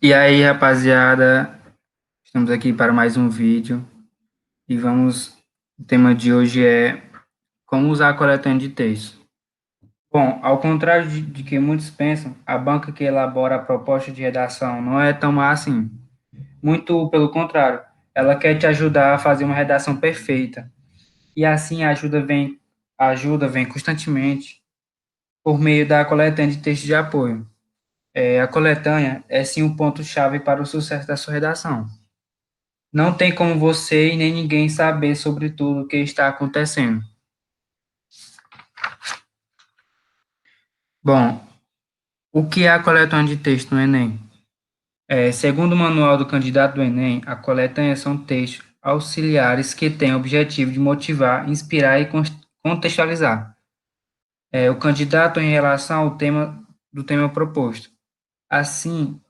E aí, rapaziada, estamos aqui para mais um vídeo e o tema de hoje é como usar a coletânea de texto. Bom, ao contrário de que muitos pensam, a banca que elabora a proposta de redação não é tão má assim. Muito pelo contrário, ela quer te ajudar a fazer uma redação perfeita. E assim a ajuda vem constantemente por meio da coletânea de texto de apoio. A coletânea é sim um ponto-chave para o sucesso da sua redação. Não tem como você e nem ninguém saber sobre tudo o que está acontecendo. Bom, o que é a coletânea de texto no Enem? Segundo o manual do candidato do Enem, a coletânea são textos auxiliares que têm o objetivo de motivar, inspirar e contextualizar o candidato em relação ao tema do tema proposto. Assim,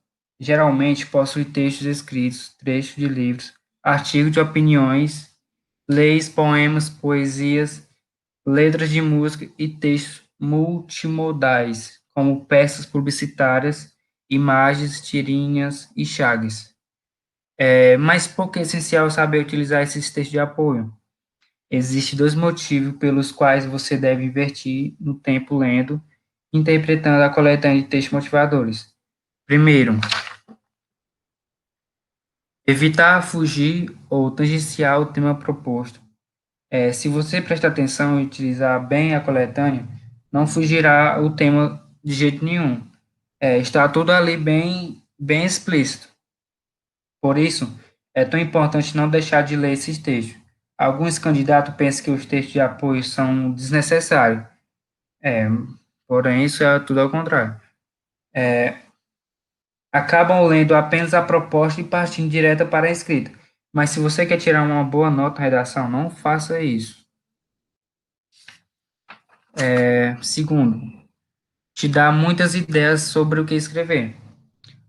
geralmente possui textos escritos, trechos de livros, artigos de opiniões, leis, poemas, poesias, letras de música e textos multimodais, como peças publicitárias, imagens, tirinhas e chagas. Mas por que é essencial saber utilizar esses textos de apoio? Existem dois motivos pelos quais você deve investir no tempo lendo e interpretando a coletânea de textos motivadores. Primeiro, evitar fugir ou tangenciar o tema proposto. Se você prestar atenção e utilizar bem a coletânea, não fugirá o tema de jeito nenhum. Está tudo ali bem explícito. Por isso, é tão importante não deixar de ler esses textos. Alguns candidatos pensam que os textos de apoio são desnecessários, é, porém isso é tudo ao contrário. Acabam lendo apenas a proposta e partindo direta para a escrita. Mas se você quer tirar uma boa nota na redação, não faça isso. Segundo, te dá muitas ideias sobre o que escrever.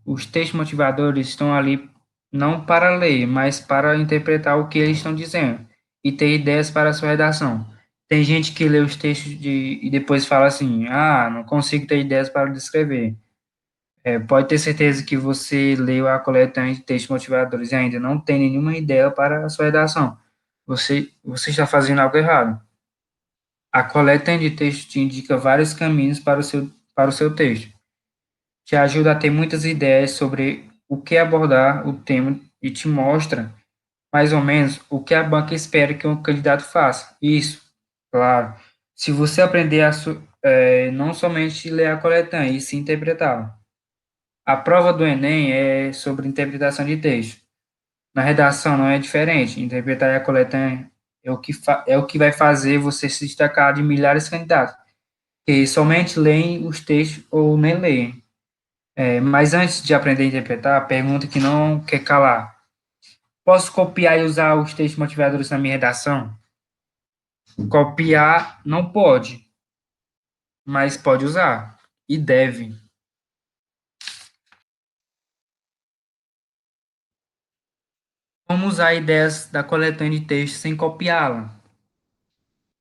Os textos motivadores estão ali não para ler, mas para interpretar o que eles estão dizendo e ter ideias para a sua redação. Tem gente que lê os textos e depois fala assim: ah, não consigo ter ideias para descrever. Pode ter certeza que você leu a coletânea de textos motivadores e ainda não tem nenhuma ideia para a sua redação. Você está fazendo algo errado. A coletânea de textos te indica vários caminhos para o seu texto. Te ajuda a ter muitas ideias sobre o que abordar o tema e te mostra mais ou menos o que a banca espera que um candidato faça. Isso, claro. Se você aprender não somente ler a coletânea, e sim interpretá-la. A prova do Enem é sobre interpretação de texto. Na redação não é diferente. Interpretar a coletânea é o que vai fazer você se destacar de milhares de candidatos, que somente leem os textos ou nem leem. Mas antes de aprender a interpretar, pergunta que não quer calar. Posso copiar e usar os textos motivadores na minha redação? Copiar não pode, mas pode usar. E deve. Como usar ideias da coletânea de texto sem copiá-la?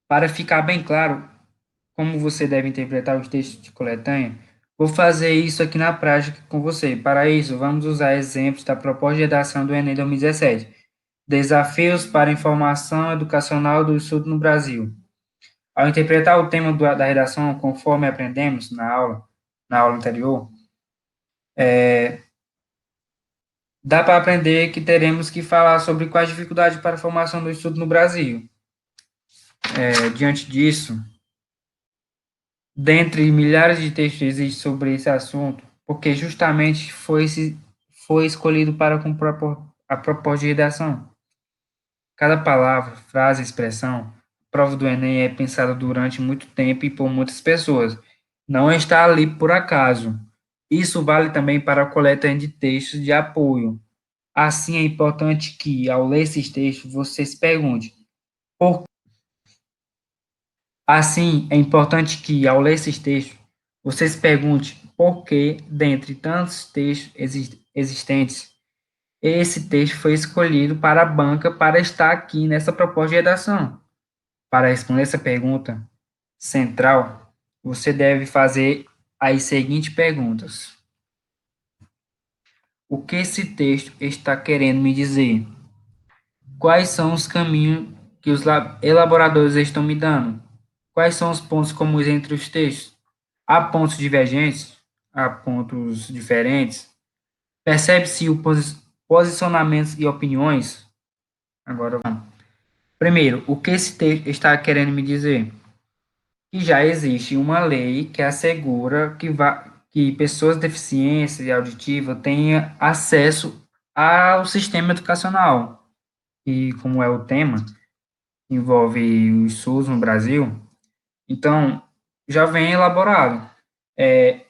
Para ficar bem claro como você deve interpretar os textos de coletânea, vou fazer isso aqui na prática com você. Para isso, vamos usar exemplos da proposta de redação do Enem 2017. Desafios para a informação educacional do estudo no Brasil. Ao interpretar o tema da redação conforme aprendemos na aula anterior, dá para aprender que teremos que falar sobre quais dificuldades para a formação do estudo no Brasil. Diante disso, dentre milhares de textos existem sobre esse assunto, porque justamente foi escolhido para compor a proposta de redação. Cada palavra, frase, expressão, a prova do Enem é pensada durante muito tempo e por muitas pessoas. Não está ali por acaso. Isso vale também para a coleta de textos de apoio. Assim, é importante que, ao ler esses textos, você se pergunte. Por... Assim, é importante que, ao ler esses textos, você se pergunte por que, dentre tantos textos existentes, esse texto foi escolhido para a banca para estar aqui nessa proposta de redação. Para responder essa pergunta central, você deve fazer as seguintes perguntas. O que esse texto está querendo me dizer? Quais são os caminhos que os elaboradores estão me dando? Quais são os pontos comuns entre os textos? Há pontos divergentes? Há pontos diferentes? Percebe-se o posicionamentos e opiniões? Agora vamos. Primeiro, o que esse texto está querendo me dizer? Que já existe uma lei que assegura que pessoas de deficiência auditiva tenham acesso ao sistema educacional. E como é o tema, envolve os SUS no Brasil, então já vem elaborado.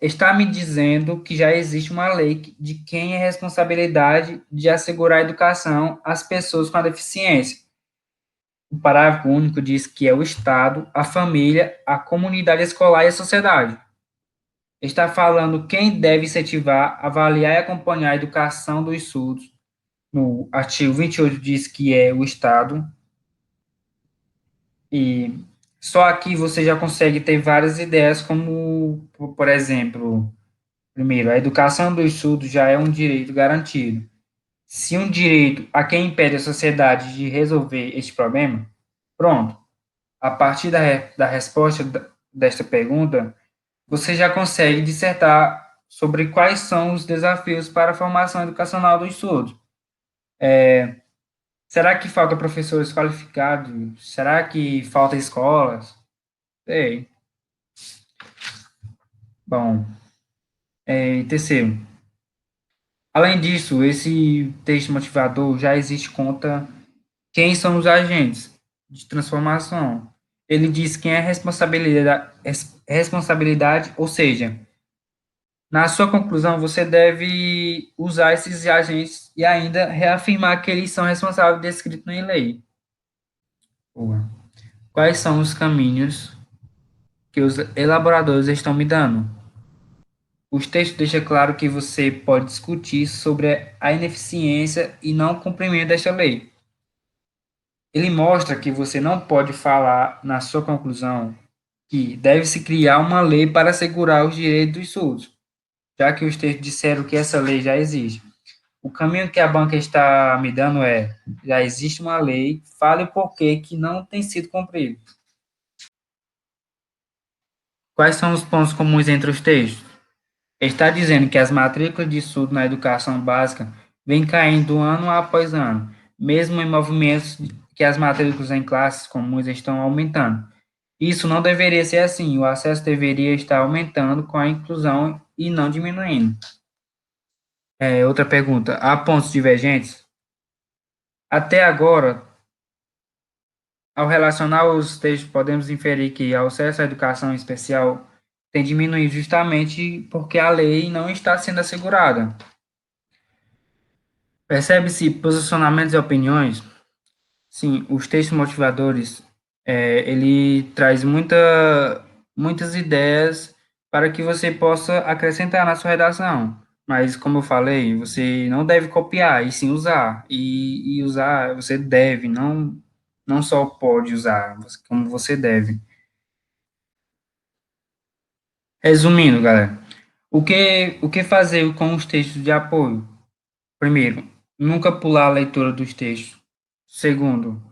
Está me dizendo que já existe uma lei de quem é responsabilidade de assegurar a educação às pessoas com a deficiência. O parágrafo único diz que é o Estado, a família, a comunidade escolar e a sociedade. Está falando quem deve incentivar, avaliar e acompanhar a educação dos surdos. No artigo 28 diz que é o Estado. E só aqui você já consegue ter várias ideias, como, por exemplo, primeiro, a educação dos surdos já é um direito garantido. Se um direito a quem impede a sociedade de resolver este problema, pronto. A partir da resposta desta pergunta, você já consegue dissertar sobre quais são os desafios para a formação educacional dos surdos. Será que falta professores qualificados? Será que falta escolas? Sei. Bom, terceiro, além disso, esse texto motivador já existe conta quem são os agentes de transformação. Ele diz quem é responsabilidade, ou seja, na sua conclusão, você deve usar esses agentes e ainda reafirmar que eles são responsáveis descritos em lei. Boa. Quais são os caminhos que os elaboradores estão me dando? Os textos deixam claro que você pode discutir sobre a ineficiência e não cumprimento desta lei. Ele mostra que você não pode falar na sua conclusão que deve-se criar uma lei para assegurar os direitos dos surdos, já que os textos disseram que essa lei já existe. O caminho que a banca está me dando já existe uma lei, fale o porquê que não tem sido cumprido. Quais são os pontos comuns entre os textos? Está dizendo que as matrículas de estudo na educação básica vêm caindo ano após ano, mesmo em movimentos que as matrículas em classes comuns estão aumentando. Isso não deveria ser assim, o acesso deveria estar aumentando com a inclusão e não diminuindo. Outra pergunta, há pontos divergentes? Até agora, ao relacionar os textos, podemos inferir que o acesso à educação especial tem diminuído justamente porque a lei não está sendo assegurada. Percebe-se posicionamentos e opiniões? Sim, os textos motivadores, ele traz muitas ideias para que você possa acrescentar na sua redação. Mas, como eu falei, você não deve copiar, e sim usar. E usar, você deve, não só pode usar, como você deve. Resumindo, galera, o que fazer com os textos de apoio? Primeiro, nunca pular a leitura dos textos. Segundo,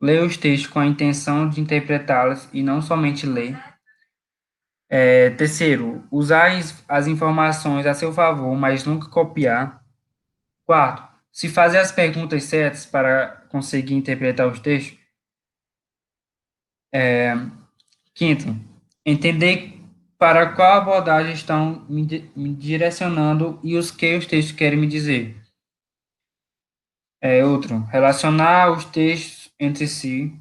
ler os textos com a intenção de interpretá-los e não somente ler. Terceiro, usar as informações a seu favor, mas nunca copiar. Quarto, se fazer as perguntas certas para conseguir interpretar os textos. Quinto, entender para qual abordagem estão me direcionando e os textos querem me dizer. Outro, relacionar os textos entre si,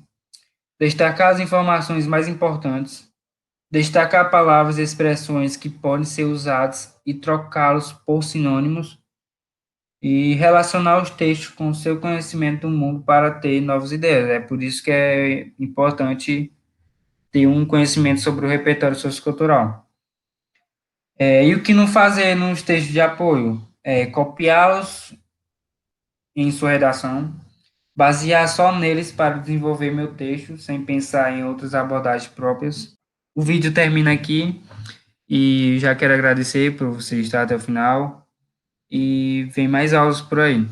destacar as informações mais importantes, destacar palavras e expressões que podem ser usadas e trocá-los por sinônimos, e relacionar os textos com o seu conhecimento do mundo para ter novas ideias. É por isso que é importante ter um conhecimento sobre o repertório sociocultural. E o que não fazer nos textos de apoio? Copiá-los em sua redação, basear só neles para desenvolver meu texto, sem pensar em outras abordagens próprias. O vídeo termina aqui e já quero agradecer por você estar até o final. e vem mais aulas por aí.